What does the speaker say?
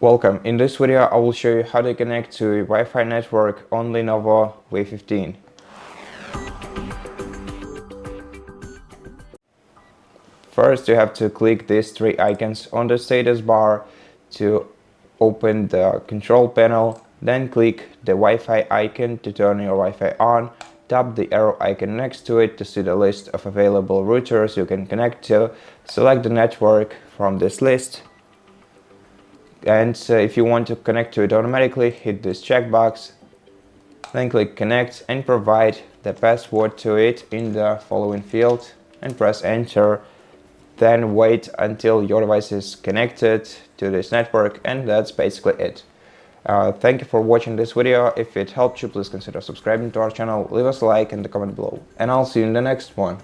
Welcome. In this video I will show you how to connect to a Wi-Fi network on LENOVO V15. First you have to click these three icons on the status bar to open the control panel, then click the Wi-Fi icon to turn your Wi-Fi on, tap the arrow icon next to it to see the list of available routers you can connect to, select the network from this list, and if you want to connect to it automatically, hit this checkbox, then click connect and provide the password to it in the following field and press enter. Then wait until your device is connected to this network, and that's basically it. Thank you for watching this video. If it helped you, please consider subscribing to our channel, leave us a like and a comment below, and I'll see you in the next one.